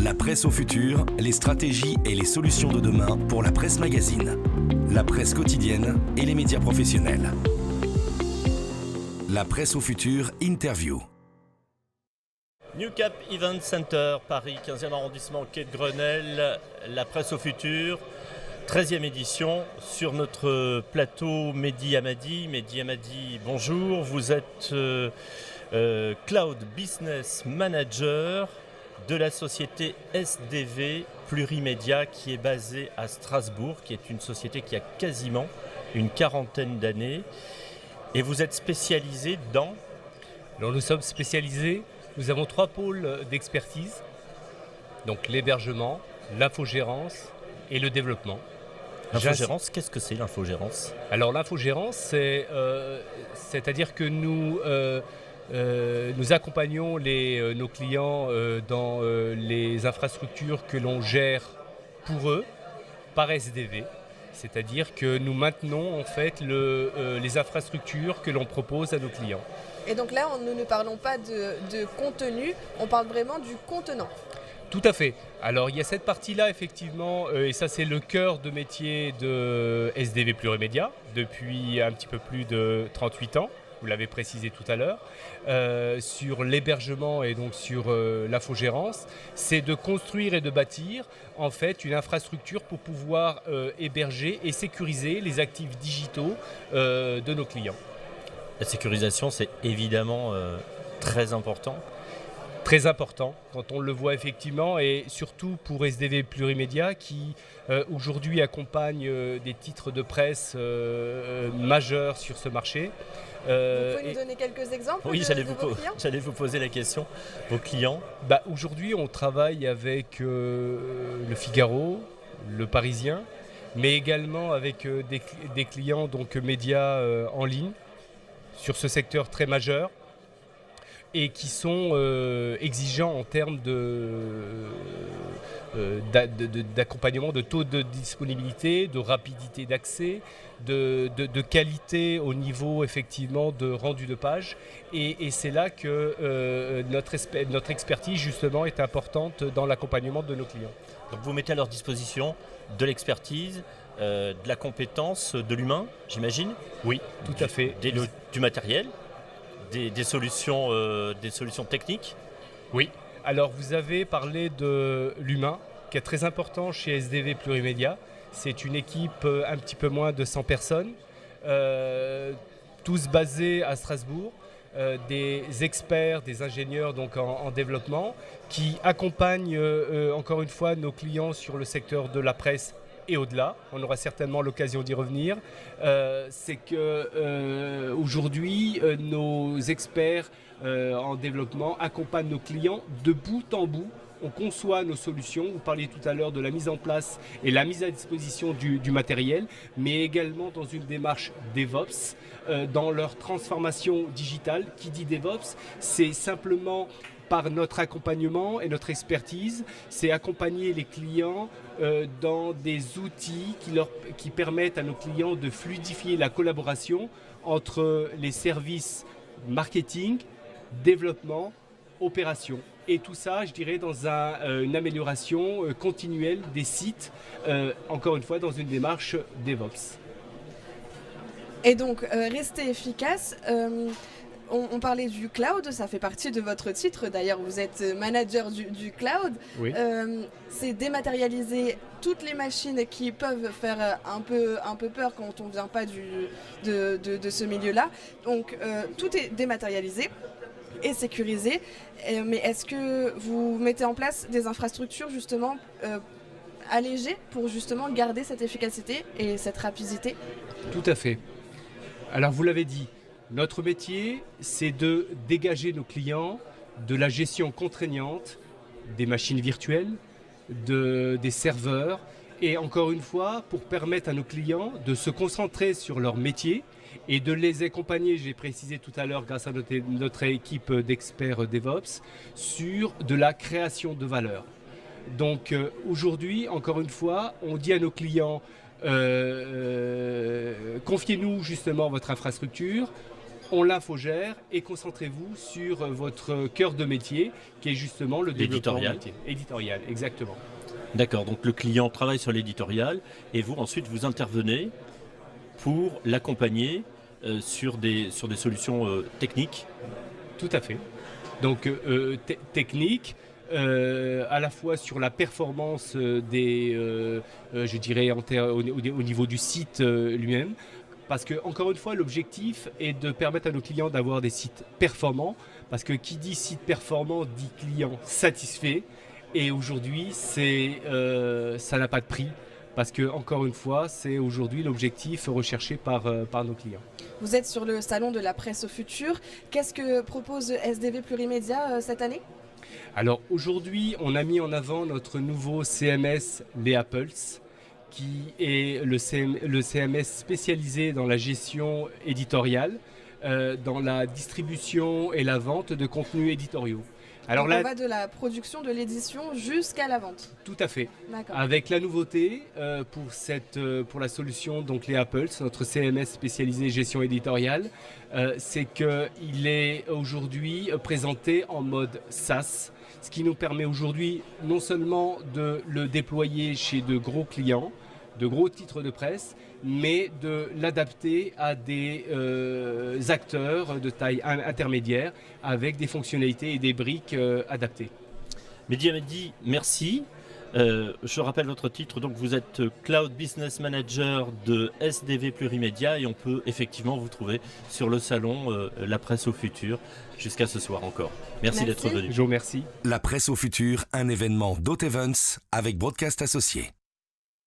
La presse au futur, les stratégies et les solutions de demain pour la presse magazine, la presse quotidienne et les médias professionnels. La presse au futur, interview. New Cap Event Center, Paris, 15e arrondissement, quai de Grenelle, la presse au futur, 13e édition. Sur notre plateau, Mehdi Hamadi. Mehdi Hamadi, bonjour. Vous êtes Cloud Business Manager de la société SDV Plurimédia qui est basée à Strasbourg, qui est une société qui a quasiment une quarantaine d'années. Et vous êtes spécialisé dans... Alors nous sommes spécialisés, nous avons 3 pôles d'expertise, donc l'hébergement, l'infogérance et le développement. L'infogérance, qu'est-ce que c'est l'infogérance ? Alors l'infogérance, c'est-à-dire que nous accompagnons nos clients dans les infrastructures que l'on gère pour eux par SDV. C'est-à-dire que nous maintenons en fait les infrastructures que l'on propose à nos clients. Et donc là, nous ne parlons pas de contenu, on parle vraiment du contenant. Tout à fait. Alors il y a cette partie-là effectivement, et ça c'est le cœur de métier de SDV Plurimédia depuis un petit peu plus de 38 ans. Vous l'avez précisé tout à l'heure, sur l'hébergement et donc sur l'infogérance, c'est de construire et de bâtir en fait une infrastructure pour pouvoir héberger et sécuriser les actifs digitaux de nos clients. La sécurisation, c'est évidemment très important. Très important quand on le voit effectivement, et surtout pour SDV Plurimédia qui aujourd'hui accompagne des titres de presse majeurs sur ce marché. Vous pouvez nous donner quelques exemples de vos clients ? J'allais vous poser la question. Vos clients ? Aujourd'hui, on travaille avec le Figaro, le Parisien, mais également avec des clients donc médias en ligne sur ce secteur très majeur et qui sont exigeants en termes d'accompagnement, de taux de disponibilité, de rapidité d'accès, de qualité au niveau effectivement de rendu de page. Et c'est là que notre expertise justement est importante dans l'accompagnement de nos clients. Donc vous mettez à leur disposition de l'expertise, de la compétence, de l'humain, j'imagine ? Oui, tout à fait. Du matériel ? Des solutions techniques ? Oui. Alors vous avez parlé de l'humain, qui est très important chez SDV Plurimédia. C'est une équipe un petit peu moins de 100 personnes, tous basés à Strasbourg, des experts, des ingénieurs donc en développement, qui accompagnent encore une fois nos clients sur le secteur de la presse et au-delà. On aura certainement l'occasion d'y revenir. C'est que aujourd'hui, nos experts en développement accompagnent nos clients de bout en bout. On conçoit nos solutions. Vous parliez tout à l'heure de la mise en place et la mise à disposition du matériel, mais également dans une démarche DevOps, dans leur transformation digitale. Qui dit DevOps, c'est simplement par notre accompagnement et notre expertise, c'est accompagner les clients dans des outils qui permettent à nos clients de fluidifier la collaboration entre les services marketing, développement, opération. Et tout ça, je dirais, dans une amélioration continuelle des sites, encore une fois, dans une démarche DevOps. Et donc, rester efficace. On parlait du cloud, ça fait partie de votre titre. D'ailleurs, vous êtes manager du cloud. Oui. C'est dématérialiser toutes les machines qui peuvent faire un peu peur quand on ne vient pas de ce milieu-là. Donc, tout est dématérialisé et sécurisé. Mais est-ce que vous mettez en place des infrastructures justement allégées pour justement garder cette efficacité et cette rapidité ? Tout à fait. Alors, vous l'avez dit. Notre métier, c'est de dégager nos clients de la gestion contraignante des machines virtuelles, des serveurs, et encore une fois, pour permettre à nos clients de se concentrer sur leur métier et de les accompagner, j'ai précisé tout à l'heure grâce à notre équipe d'experts DevOps, sur de la création de valeur. Donc aujourd'hui, encore une fois, on dit à nos clients, confiez-nous justement votre infrastructure, on l'infogère et concentrez-vous sur votre cœur de métier qui est justement le développement métier. Éditorial, exactement. D'accord, donc le client travaille sur l'éditorial et vous ensuite vous intervenez pour l'accompagner sur des solutions techniques. Tout à fait. Donc technique, à la fois sur la performance je dirais au niveau du site lui-même. Parce que, encore une fois, l'objectif est de permettre à nos clients d'avoir des sites performants. Parce que qui dit site performant dit client satisfait. Et aujourd'hui, ça n'a pas de prix. Parce que, encore une fois, c'est aujourd'hui l'objectif recherché par nos clients. Vous êtes sur le salon de la presse au futur. Qu'est-ce que propose SDV Plurimédia cette année ? Alors aujourd'hui, on a mis en avant notre nouveau CMS Léa Pulse, qui est le CMS spécialisé dans la gestion éditoriale, dans la distribution et la vente de contenus éditoriaux. Alors là, on va de la production, de l'édition jusqu'à la vente. Tout à fait. D'accord. Avec la nouveauté pour la solution donc Léa Pulse, notre CMS spécialisé gestion éditoriale, c'est qu'il est aujourd'hui présenté en mode SaaS, ce qui nous permet aujourd'hui non seulement de le déployer chez de gros clients, de gros titres de presse, mais de l'adapter à des acteurs de taille intermédiaire avec des fonctionnalités et des briques adaptées. Mehdi Hamedi, merci. Je rappelle votre titre, donc vous êtes Cloud Business Manager de SDV Plurimédia et on peut effectivement vous trouver sur le salon La Presse au Futur jusqu'à ce soir encore. Merci d'être venu. Je vous remercie. La Presse au Futur, un événement d'Haute Events avec Broadcast Associés.